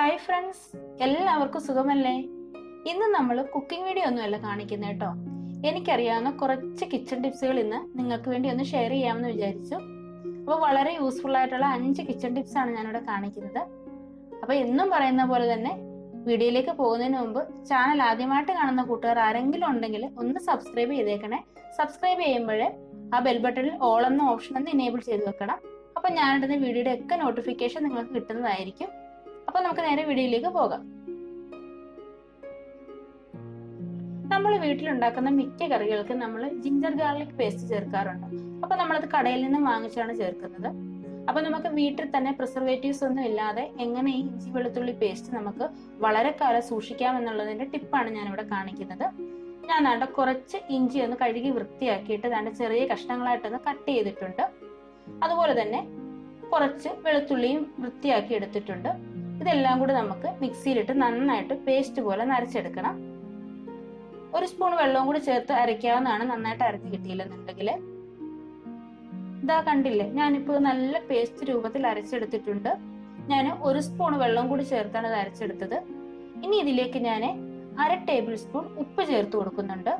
Hi friends, എല്ലാവർക്കും സുഖമല്ലേ? ഇന്ന് നമ്മൾ കുക്കിംഗ് വീഡിയോ ഒന്നുമല്ല കാണിക്കുന്നത് കേട്ടോ. എനിക്കറിയാവുന്ന കുറച്ച് കിച്ചൺ ടിപ്സുകൾ ഇന്ന് നിങ്ങൾക്ക് വേണ്ടി ഒന്ന് ഷെയർ ചെയ്യാമെന്ന് വിചാരിച്ചു. അപ്പോൾ വളരെ യൂസ്ഫുൾ ആയിട്ടുള്ള 5 കിച്ചൺ ടിപ്സ് ആണ് ഞാനിവിടെ കാണിക്കുന്നത്. അപ്പോൾ എന്നും പറയുന്ന പോലെ തന്നെ വീഡിയോയിലേക്ക് പോകുന്നതിന് മുമ്പ് ചാനൽ ആദ്യമായിട്ട് കാണുന്ന കൂട്ടുകാർ ആരെങ്കിലും ഉണ്ടെങ്കിൽ ഒന്ന് സബ്സ്ക്രൈബ് ചെയ്തേക്കണേ. സബ്സ്ക്രൈബ് ചെയ്യുമ്പോഴേ ആ ബെൽ ബട്ടണിൽ ഓൾ എന്ന ഓപ്ഷൻ ഒന്ന് എനേബിൾ ചെയ്ത് വെക്കണം. അപ്പൊ ഞാനിടുന്ന വീഡിയോയുടെ ഒക്കെ നോട്ടിഫിക്കേഷൻ നിങ്ങൾക്ക് കിട്ടുന്നതായിരിക്കും. അപ്പൊ നമുക്ക് നേരെ വീഡിയോയിലേക്ക് പോകാം. നമ്മൾ വീട്ടിലുണ്ടാക്കുന്ന മിക്ക കറികൾക്ക് നമ്മൾ ജിഞ്ചർ ഗാർലിക് പേസ്റ്റ് ചേർക്കാറുണ്ട്. അപ്പൊ നമ്മളത് കടയിൽ നിന്ന് വാങ്ങിച്ചാണ് ചേർക്കുന്നത്. അപ്പൊ നമുക്ക് വീട്ടിൽ തന്നെ പ്രിസർവേറ്റീവ്സ് ഒന്നും ഇല്ലാതെ എങ്ങനെ ഈ ഇഞ്ചി വെളുത്തുള്ളി പേസ്റ്റ് നമുക്ക് വളരെ കാലം സൂക്ഷിക്കാം എന്നുള്ളതിന്റെ ടിപ്പാണ് ഞാനിവിടെ കാണിക്കുന്നത്. ഞാൻ ദാണ്ട കുറച്ച് ഇഞ്ചി ഒന്ന് കഴുകി വൃത്തിയാക്കിയിട്ട് ദാണ്ട ചെറിയ കഷ്ണങ്ങളായിട്ടൊന്ന് കട്ട് ചെയ്തിട്ടുണ്ട്. അതുപോലെ തന്നെ കുറച്ച് വെളുത്തുള്ളിയും വൃത്തിയാക്കി എടുത്തിട്ടുണ്ട്. ഇതെല്ലാം കൂടി നമുക്ക് മിക്സിയിലിട്ട് നന്നായിട്ട് പേസ്റ്റ് പോലെ നരച്ചെടുക്കണം. 1 സ്പൂൺ വെള്ളവും കൂടി ചേർത്ത് അരയ്ക്കാവുന്നതാണ്, നന്നായിട്ട് അരഞ്ഞു കിട്ടിയില്ലെന്നുണ്ടെങ്കിൽ. ഇതാ കണ്ടില്ലേ, ഞാനിപ്പോൾ നല്ല പേസ്റ്റ് രൂപത്തിൽ അരച്ചെടുത്തിട്ടുണ്ട്. ഞാൻ 1 സ്പൂൺ വെള്ളം കൂടി ചേർത്താണ് ഇത് അരച്ചെടുത്തത്. ഇനി ഇതിലേക്ക് ഞാൻ 1/2 ടേബിൾ സ്പൂൺ ഉപ്പ് ചേർത്ത് കൊടുക്കുന്നുണ്ട്.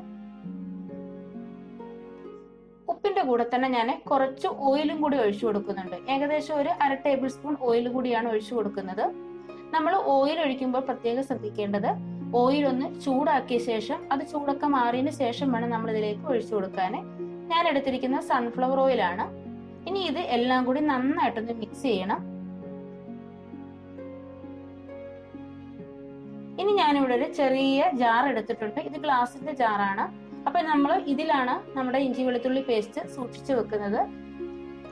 ഉപ്പിന്റെ കൂടെ തന്നെ ഞാൻ കുറച്ച് ഓയിലും കൂടി ഒഴിച്ചു കൊടുക്കുന്നുണ്ട്. ഏകദേശം 1/2 ടേബിൾ സ്പൂൺ ഓയിൽ കൂടിയാണ് ഒഴിച്ചു കൊടുക്കുന്നത്. നമ്മൾ ഓയിൽ ഒഴിക്കുമ്പോൾ പ്രത്യേകം ശ്രദ്ധിക്കേണ്ടത്, ഓയിൽ ഒന്ന് ചൂടാക്കിയ ശേഷം അത് ചൂടൊക്കെ മാറിയതിന് ശേഷം വേണം നമ്മൾ ഇതിലേക്ക് ഒഴിച്ചു കൊടുക്കാൻ. ഞാൻ എടുത്തിരിക്കുന്ന സൺഫ്ലവർ ഓയിലാണ്. ഇനി ഇത് എല്ലാം കൂടി നന്നായിട്ടൊന്ന് മിക്സ് ചെയ്യണം. ഇനി ഞാനിവിടെ ഒരു ചെറിയ ജാർ എടുത്തിട്ടുണ്ട്. ഇത് ഗ്ലാസിന്റെ ജാറാണ്. അപ്പൊ നമ്മൾ ഇതിലാണ് നമ്മുടെ ഇഞ്ചി വെളുത്തുള്ളി പേസ്റ്റ് സൂക്ഷിച്ചു വെക്കുന്നത്.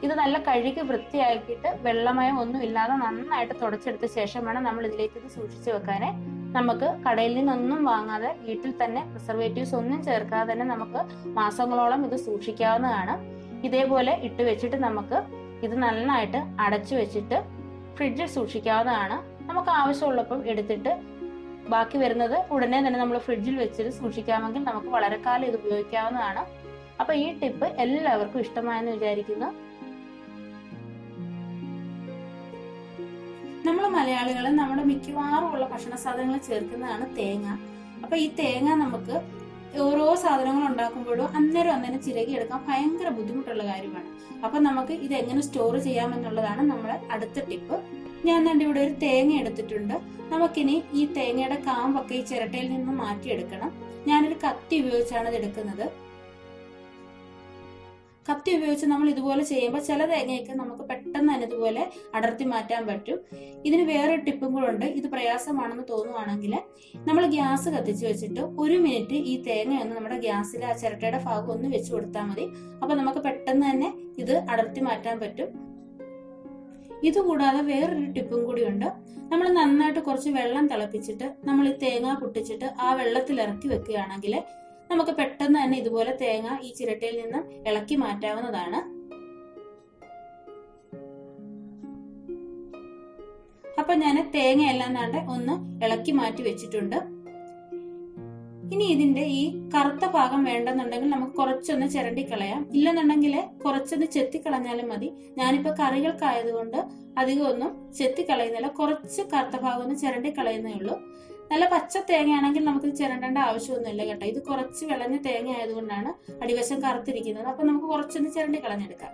ഇത് നല്ല കഴുകി വൃത്തിയാക്കിയിട്ട് വെള്ളമയം ഒന്നും ഇല്ലാതെ നന്നായിട്ട് തുടച്ചെടുത്ത ശേഷം വേണം നമ്മൾ ഇതിലേക്ക് ഇത് സൂക്ഷിച്ചു വെക്കാന്. നമുക്ക് കടയിൽ നിന്നൊന്നും വാങ്ങാതെ വീട്ടിൽ തന്നെ പ്രിസർവേറ്റീവ്സ് ഒന്നും ചേർക്കാതെ തന്നെ നമുക്ക് മാസങ്ങളോളം ഇത് സൂക്ഷിക്കാവുന്നതാണ്. ഇതേപോലെ ഇട്ട് വെച്ചിട്ട് നമുക്ക് ഇത് നന്നായിട്ട് അടച്ചു വെച്ചിട്ട് ഫ്രിഡ്ജിൽ സൂക്ഷിക്കാവുന്നതാണ്. നമുക്ക് ആവശ്യമുള്ളപ്പോൾ എടുത്തിട്ട് ബാക്കി വരുന്നത് ഉടനെ തന്നെ നമ്മൾ ഫ്രിഡ്ജിൽ വെച്ചിട്ട് സൂക്ഷിക്കാമെങ്കിൽ നമുക്ക് വളരെ കാലം ഇത് ഉപയോഗിക്കാവുന്നതാണ്. അപ്പൊ ഈ ടിപ്പ് എല്ലാവർക്കും ഇഷ്ടമായെന്ന് വിചാരിക്കുന്നു. നമ്മൾ മലയാളികൾ നമ്മുടെ മിക്കവാറും ഉള്ള ഭക്ഷണ സാധനങ്ങൾ ചേർക്കുന്നതാണ് തേങ്ങ. അപ്പൊ ഈ തേങ്ങ നമുക്ക് ഓരോ സാധനങ്ങൾ ഉണ്ടാക്കുമ്പോഴും അന്നേരം ചിരകിയെടുക്കാൻ ഭയങ്കര ബുദ്ധിമുട്ടുള്ള കാര്യമാണ്. അപ്പൊ നമുക്ക് ഇത് എങ്ങനെ സ്റ്റോർ ചെയ്യാമെന്നുള്ളതാണ് നമ്മുടെ അടുത്ത ടിപ്പ്. ഞാൻ ഇവിടെ ഒരു തേങ്ങ എടുത്തിട്ടുണ്ട്. നമുക്കിനി ഈ തേങ്ങയുടെ കാമ്പൊക്കെ ഈ ചിരട്ടയിൽ നിന്ന് മാറ്റിയെടുക്കണം. ഞാനൊരു കത്തി ഉപയോഗിച്ചാണ് ഇത് എടുക്കുന്നത്. കത്തി ഉപയോഗിച്ച് നമ്മൾ ഇതുപോലെ ചെയ്യുമ്പോൾ ചില തേങ്ങയൊക്കെ നമുക്ക് പെട്ടെന്ന് തന്നെ ഇതുപോലെ അടർത്തി മാറ്റാൻ പറ്റും. ഇതിന് വേറൊരു ടിപ്പും കൂടെ ഉണ്ട്. ഇത് പ്രയാസമാണെന്ന് തോന്നുവാണെങ്കിൽ നമ്മൾ ഗ്യാസ് കത്തിച്ച് വെച്ചിട്ട് 1 മിനിറ്റ് ഈ തേങ്ങ ഒന്ന് നമ്മുടെ ഗ്യാസിൽ ആ ചിരട്ടയുടെ ഭാഗം ഒന്ന് വെച്ച് കൊടുത്താൽ മതി. അപ്പൊ നമുക്ക് പെട്ടെന്ന് തന്നെ ഇത് അടർത്തി മാറ്റാൻ പറ്റും. ഇതുകൂടാതെ വേറൊരു ടിപ്പും കൂടി ഉണ്ട്. നമ്മൾ നന്നായിട്ട് കുറച്ച് വെള്ളം തിളപ്പിച്ചിട്ട് നമ്മൾ ഈ തേങ്ങ പൊട്ടിച്ചിട്ട് ആ വെള്ളത്തിൽ ഇറക്കി വെക്കുകയാണെങ്കിൽ നമുക്ക് പെട്ടെന്ന് തന്നെ ഇതുപോലെ തേങ്ങ ഈ ചിരട്ടയിൽ നിന്നും ഇളക്കി മാറ്റാവുന്നതാണ്. അപ്പൊ ഞാൻ തേങ്ങ എല്ലാം ഒന്ന് ഇളക്കി മാറ്റി വെച്ചിട്ടുണ്ട്. ഇനി ഇതിന്റെ ഈ കറുത്ത ഭാഗം വേണ്ടെന്നുണ്ടെങ്കിൽ നമുക്ക് കുറച്ചൊന്ന് ചിരണ്ടി കളയാം. ഇല്ലെന്നുണ്ടെങ്കിൽ കുറച്ചൊന്ന് ചെത്തിക്കളഞ്ഞാലും മതി. ഞാനിപ്പോ കറികൾക്കായതുകൊണ്ട് അധികം ഒന്നും ചെത്തിക്കളയുന്നില്ല. കുറച്ച് കറുത്ത ഭാഗം ഒന്ന് ചിരണ്ടി കളയുന്നേ ഉള്ളൂ. നല്ല പച്ച തേങ്ങയാണെങ്കിൽ നമുക്ക് ചിരണ്ടേണ്ട ആവശ്യമൊന്നുമില്ല കേട്ടോ. ഇത് കുറച്ച് വിളഞ്ഞ തേങ്ങ ആയതുകൊണ്ടാണ് അടിവശം കറുത്തിരിക്കുന്നത്. അപ്പൊ നമുക്ക് കുറച്ചൊന്ന് ചിരണ്ടി കളഞ്ഞെടുക്കാം.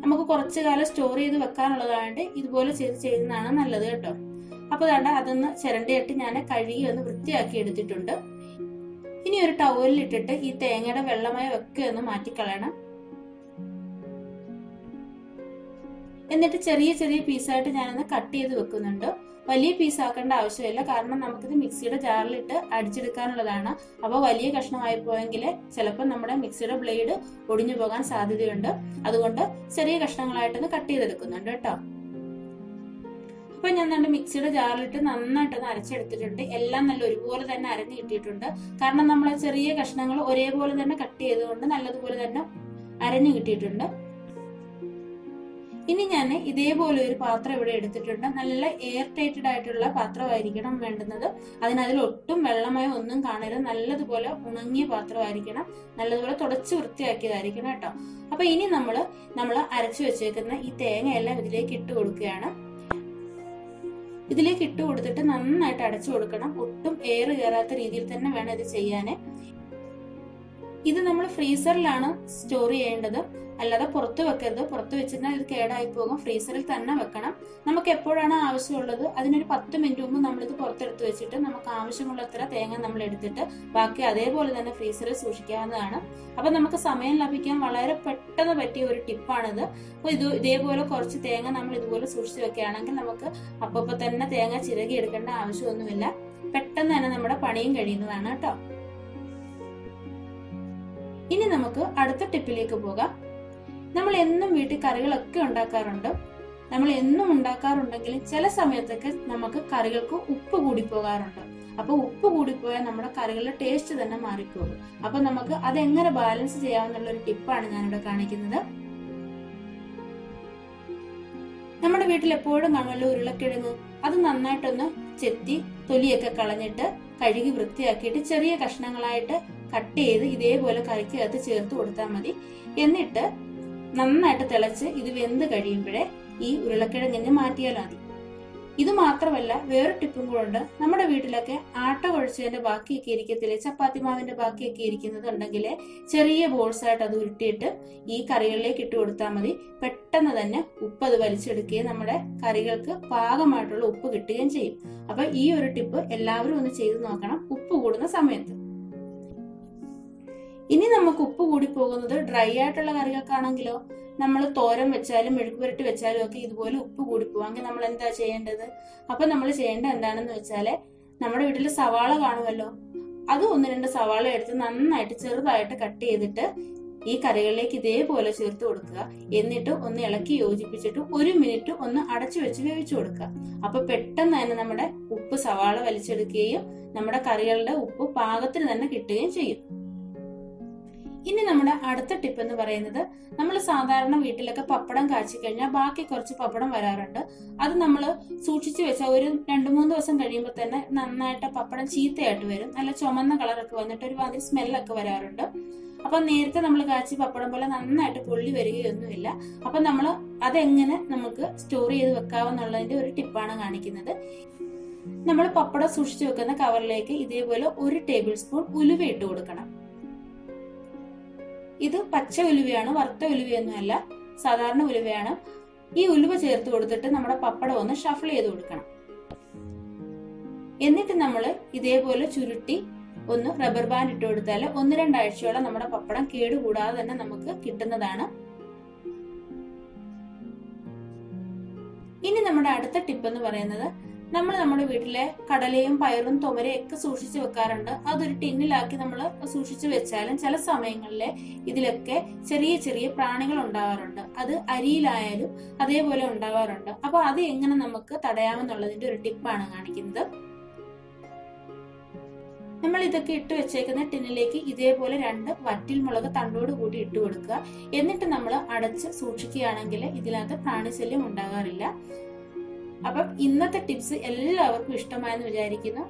നമുക്ക് കുറച്ചു കാലം സ്റ്റോർ ചെയ്ത് വെക്കാനുള്ളതായിട്ട് ഇതുപോലെ ചെയ്യുന്നതാണ് നല്ലത് കേട്ടോ. അപ്പൊ അതൊന്ന് ചിരണ്ടിയിട്ട് ഞാൻ കഴുകി ഒന്ന് വൃത്തിയാക്കി എടുത്തിട്ടുണ്ട്. ഇനി ഒരു ടവലിൽ ഇട്ടിട്ട് ഈ തേങ്ങയുടെ വെള്ളമയം ഒക്കെ ഒന്ന് മാറ്റിക്കളയണം. എന്നിട്ട് ചെറിയ ചെറിയ പീസായിട്ട് ഞാനൊന്ന് കട്ട് ചെയ്ത് വെക്കുന്നുണ്ട്. വലിയ പീസ് ആക്കേണ്ട ആവശ്യമില്ല, കാരണം നമുക്കിത് മിക്സിയുടെ ജാറിലിട്ട് അടിച്ചെടുക്കാനുള്ളതാണ്. അപ്പൊ വലിയ കഷ്ണമായി പോയെങ്കിൽ ചിലപ്പോൾ നമ്മുടെ മിക്സിയുടെ ബ്ലേഡ് ഒടിഞ്ഞു പോകാൻ സാധ്യതയുണ്ട്. അതുകൊണ്ട് ചെറിയ കഷ്ണങ്ങളായിട്ടൊന്ന് കട്ട് ചെയ്തെടുക്കുന്നുണ്ട് കേട്ടോ. അപ്പൊ ഞാൻ മിക്സിയുടെ ജാറിലിട്ട് നന്നായിട്ടൊന്ന് അരച്ചെടുത്തിട്ടുണ്ട്. എല്ലാം നല്ല ഒരുപോലെ തന്നെ അരഞ്ഞു കിട്ടിയിട്ടുണ്ട്. കാരണം നമ്മൾ ചെറിയ കഷ്ണങ്ങൾ ഒരേപോലെ തന്നെ കട്ട് ചെയ്തുകൊണ്ട് നല്ലതുപോലെ തന്നെ അരഞ്ഞു കിട്ടിയിട്ടുണ്ട്. ഇനി ഞാൻ ഇതേപോലെ ഒരു പാത്രം ഇവിടെ എടുത്തിട്ടുണ്ട്. നല്ല എയർ ടൈറ്റഡ് ആയിട്ടുള്ള പാത്രമായിരിക്കണം വേണ്ടുന്നത്. അതിൽ ഒട്ടും വെള്ളമയോ ഒന്നും കാണരുത്. നല്ലതുപോലെ ഉണങ്ങിയ പാത്രമായിരിക്കണം. നല്ലതുപോലെ തുടച്ച് വൃത്തിയാക്കിയതായിരിക്കണം കേട്ടോ. അപ്പൊ ഇനി നമ്മൾ അരച്ചു വെച്ചേക്കുന്ന ഈ തേങ്ങയെല്ലാം ഇതിലേക്ക് ഇട്ട് കൊടുക്കുകയാണ്. ഇതിലേക്ക് ഇട്ട് കൊടുത്തിട്ട് നന്നായിട്ട് അടച്ചു കൊടുക്കണം. ഒട്ടും എയർ കയറാത്ത രീതിയിൽ തന്നെ വേണം ഇത് ചെയ്യാന്. ഇത് നമ്മൾ ഫ്രീസറിലാണ് സ്റ്റോർ ചെയ്യേണ്ടത്, അല്ലാതെ പുറത്ത് വെക്കരുത്. പുറത്ത് വെച്ചിരുന്നാൽ ഇത് കേടായി പോകും. ഫ്രീസറിൽ തന്നെ വെക്കണം. നമുക്ക് എപ്പോഴാണ് ആവശ്യമുള്ളത് അതിനൊരു 10 മിനിറ്റ് മുമ്പ് നമ്മളിത് പുറത്തെടുത്ത് വെച്ചിട്ട് നമുക്ക് ആവശ്യമുള്ളത്ര തേങ്ങ നമ്മൾ എടുത്തിട്ട് ബാക്കി അതേപോലെ തന്നെ ഫ്രീസറിൽ സൂക്ഷിക്കാവുന്നതാണ്. അപ്പൊ നമുക്ക് സമയം ലാഭിക്കാൻ വളരെ പെട്ടെന്ന് പറ്റിയ ഒരു ടിപ്പാണിത്. അപ്പൊ ഇതേപോലെ കുറച്ച് തേങ്ങ നമ്മൾ ഇതുപോലെ സൂക്ഷിച്ചു വെക്കുകയാണെങ്കിൽ നമുക്ക് അപ്പൊ തന്നെ തേങ്ങ ചിരകി എടുക്കേണ്ട ആവശ്യമൊന്നുമില്ല. പെട്ടെന്ന് തന്നെ നമ്മുടെ പണിയും കഴിയുന്നതാണ് കേട്ടോ. ഇനി നമുക്ക് അടുത്ത ടിപ്പിലേക്ക് പോകാം. നമ്മൾ എന്നും വീട്ടിൽ കറികളൊക്കെ ഉണ്ടാക്കാറുണ്ട്. നമ്മൾ എന്നും ഉണ്ടാക്കാറുണ്ടെങ്കിലും ചില സമയത്തൊക്കെ നമുക്ക് കറികൾക്ക് ഉപ്പ് കൂടി പോകാറുണ്ട്. അപ്പൊ ഉപ്പ് കൂടിപ്പോയാൽ നമ്മുടെ കറികളുടെ ടേസ്റ്റ് തന്നെ മാറിപ്പോകും. അപ്പൊ നമുക്ക് അതെങ്ങനെ ബാലൻസ് ചെയ്യാമെന്നുള്ള ഒരു ടിപ്പാണ് ഞാനിവിടെ കാണിക്കുന്നത്. നമ്മുടെ വീട്ടിൽ എപ്പോഴും കാണുമല്ലോ ഉരുളക്കിഴങ്ങ്. അത് നന്നായിട്ടൊന്ന് ചെത്തി തൊലിയൊക്കെ കളഞ്ഞിട്ട് കഴുകി വൃത്തിയാക്കിയിട്ട് ചെറിയ കഷ്ണങ്ങളായിട്ട് കട്ട് ചെയ്ത് ഇതേപോലെ കറിക്കകത്ത് ചേർത്ത് കൊടുത്താൽ മതി. എന്നിട്ട് നന്നായിട്ട് തിളച്ച് ഇത് വെന്ത് കഴിയുമ്പോഴേ ഈ ഉരുളക്കിഴങ്ങിന് മാറ്റിയാൽ മതി. ഇത് മാത്രമല്ല, വേറെ ടിപ്പും കൂടെ ഉണ്ട്. നമ്മുടെ വീട്ടിലൊക്കെ ആട്ട കുഴച്ചതിന്റെ ബാക്കിയൊക്കെ ഇരിക്കത്തില്ലേ, ചപ്പാത്തി മാവിന്റെ ബാക്കിയൊക്കെ ഇരിക്കുന്നത് ഉണ്ടെങ്കിൽ ചെറിയ ബോൾസ് ആയിട്ട് അത് ഉരുട്ടിയിട്ട് ഈ കറികളിലേക്ക് ഇട്ട് കൊടുത്താൽ മതി. പെട്ടെന്ന് തന്നെ ഉപ്പ് അത് വലിച്ചെടുക്കുകയും നമ്മുടെ കറികൾക്ക് പാകമായിട്ടുള്ള ഉപ്പ് കിട്ടുകയും ചെയ്യും. അപ്പൊ ഈ ഒരു ടിപ്പ് എല്ലാവരും ഒന്ന് ചെയ്തു നോക്കണം ഉപ്പ് കൂടുന്ന സമയത്ത്. ഇനി നമുക്ക് ഉപ്പ് കൂടി പോകുന്നത് ഡ്രൈ ആയിട്ടുള്ള കറികൾക്കാണെങ്കിലോ, നമ്മൾ തോരൻ വെച്ചാലും മെഴുക്കുപുരട്ടി വെച്ചാലും ഒക്കെ ഇതുപോലെ ഉപ്പ് കൂടി പോവാങ്കിൽ നമ്മൾ എന്താ ചെയ്യേണ്ടത്? അപ്പൊ നമ്മൾ ചെയ്യേണ്ടത് എന്താണെന്ന് വെച്ചാല്, നമ്മുടെ വീട്ടിൽ സവാള കാണുമല്ലോ, അത് 1-2 സവാള എടുത്ത് നന്നായിട്ട് ചെറുതായിട്ട് കട്ട് ചെയ്തിട്ട് ഈ കറികളിലേക്ക് ഇതേപോലെ ചേർത്ത് കൊടുക്കുക. എന്നിട്ട് ഒന്ന് ഇളക്കി യോജിപ്പിച്ചിട്ട് 1 മിനിറ്റ് ഒന്ന് അടച്ചു വെച്ച് വേവിച്ചു കൊടുക്കുക. അപ്പൊ പെട്ടെന്ന് തന്നെ നമ്മുടെ ഉപ്പ് സവാള വലിച്ചെടുക്കുകയും നമ്മുടെ കറികളുടെ ഉപ്പ് പാകത്തിന് തന്നെ കിട്ടുകയും ചെയ്യും. ഇനി നമ്മുടെ അടുത്ത ടിപ്പ് എന്ന് പറയുന്നത്, നമ്മൾ സാധാരണ വീട്ടിലൊക്കെ പപ്പടം കാച്ചി കഴിഞ്ഞാൽ ബാക്കി കുറച്ച് പപ്പടം വരാറുണ്ട്. അത് നമ്മൾ സൂക്ഷിച്ചു വെച്ചാൽ ഒരു 2-3 ദിവസം കഴിയുമ്പോൾ തന്നെ നന്നായിട്ട് പപ്പടം ചീത്തയായിട്ട് വരും. നല്ല ചുമന്ന കളറൊക്കെ വന്നിട്ട് ഒരു മാതിരി സ്മെല്ലൊക്കെ വരാറുണ്ട്. അപ്പൊ നേരത്തെ നമ്മൾ കാച്ചി പപ്പടം പോലെ നന്നായിട്ട് പൊള്ളി വരികയൊന്നുമില്ല. അപ്പൊ നമ്മൾ അതെങ്ങനെ നമുക്ക് സ്റ്റോർ ചെയ്ത് വെക്കാവുന്നുള്ളതിന്റെ ഒരു ടിപ്പാണ് കാണിക്കുന്നത്. നമ്മൾ പപ്പടം സൂക്ഷിച്ചു വെക്കുന്ന കവറിലേക്ക് ഇതേപോലെ 1 ടേബിൾ സ്പൂൺ ഉലുവ ഇട്ട് കൊടുക്കണം. ഇത് പച്ച ഉലുവയാണ്, വറുത്ത ഉലുവയൊന്നുമല്ല, സാധാരണ ഉലുവയാണ്. ഈ ഉലുവ ചേർത്ത് കൊടുത്തിട്ട് നമ്മുടെ പപ്പടം ഒന്ന് ഷഫിൾ ചെയ്ത് കൊടുക്കണം. എന്നിട്ട് നമ്മൾ ഇതേപോലെ ചുരുട്ടി ഒന്ന് റബ്ബർ ബാൻഡ് ഇട്ട് കൊടുത്താൽ 1-2 ആഴ്ചയോളം നമ്മുടെ പപ്പടം കേടുകൂടാതെ തന്നെ നമുക്ക് കിട്ടുന്നതാണ്. ഇനി നമ്മുടെ അടുത്ത ടിപ്പ് എന്ന് പറയുന്നത്, നമ്മൾ നമ്മുടെ വീട്ടിലെ കടലയും പയറും തുമരയും ഒക്കെ സൂക്ഷിച്ചു വെക്കാറുണ്ട്. അതൊരു ടിന്നിലാക്കി നമ്മൾ സൂക്ഷിച്ചു വെച്ചാലും ചില സമയങ്ങളിൽ ഇതിലൊക്കെ ചെറിയ ചെറിയ പ്രാണികൾ ഉണ്ടാവാറുണ്ട്. അത് അരിയിലായാലും അതേപോലെ ഉണ്ടാവാറുണ്ട്. അപ്പൊ അത് എങ്ങനെ നമുക്ക് തടയാമെന്നുള്ളതിന്റെ ഒരു ടിപ്പാണ് കാണിക്കുന്നത്. നമ്മൾ ഇതൊക്കെ ഇട്ട് വെച്ചേക്കുന്ന ടിന്നിലേക്ക് ഇതേപോലെ 2 വറ്റൽമുളക് തണ്ടോട് കൂടി ഇട്ട് കൊടുക്കുക. എന്നിട്ട് നമ്മൾ അടച്ച് സൂക്ഷിക്കുകയാണെങ്കിൽ ഇതിനകത്ത് പ്രാണിശല്യം ഉണ്ടാകാറില്ല. അപ്പം ഇന്നത്തെ ടിപ്സ് എല്ലാവർക്കും ഇഷ്ടമായെന്ന് വിചാരിക്കുന്നു.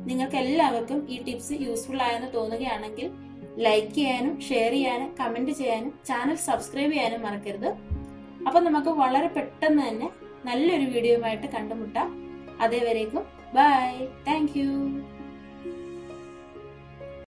നിങ്ങൾക്ക് എല്ലാവർക്കും ഈ ടിപ്സ് യൂസ്ഫുൾ ആയെന്ന് തോന്നുകയാണെങ്കിൽ ലൈക്ക് ചെയ്യാനും ഷെയർ ചെയ്യാനും കമന്റ് ചെയ്യാനും ചാനൽ സബ്സ്ക്രൈബ് ചെയ്യാനും മറക്കരുത്. അപ്പൊ നമുക്ക് വളരെ പെട്ടെന്ന് തന്നെ നല്ലൊരു വീഡിയോയുമായിട്ട് കണ്ടുമുട്ടാം. അതേവരേക്കും ബൈ. Thank you.